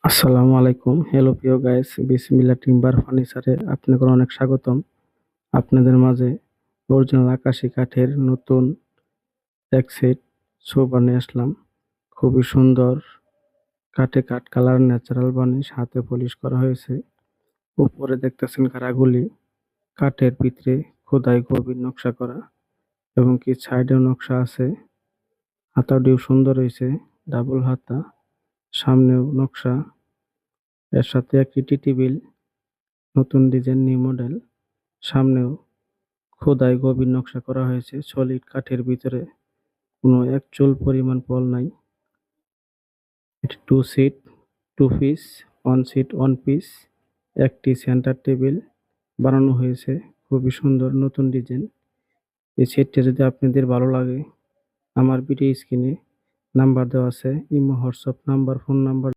আসসালামু আলাইকুম। হ্যালো প্রিয় গাইস, বিসমিল্লাহ টিম্বার ফার্নিচারে আপনাদের অনেক স্বাগতম। আপনাদের মাঝে অরিজিনাল আকাশি কাঠের নতুন এক সেট সোফা নিয়ে আসলাম। খুবই সুন্দর কাঠে কাঠ কালার ন্যাচারাল বানিশ হাতে পলিশ করা হয়েছে। উপরে দেখতেছেন খাড়াগুলি কাঠের ভিতরে খোদাই গভীর নকশা করা এবং কি সাইডেও নকশা আছে। হাতাটিও সুন্দর হয়েছে, ডাবল হাতা, সামনেও নকশা। এর সাথে একটি টি টেবিল, নতুন ডিজাইন, নিউ মডেল। সামনেও খোদাই গভীর নকশা করা হয়েছে সলিড কাঠের ভিতরে, কোনো এক চুল পরিমাণ পল নাই। এটি two seat, two piece, one seat one piece. একটি সেন্টার টেবিল বানানো হয়েছে, খুবই সুন্দর নতুন ডিজাইন। এই সেটটা যদি আপনাদের ভালো লাগে, আমার ভিডিও স্ক্রিনে নাম্বার দেওয়া আছে, imo WhatsApp number, phone number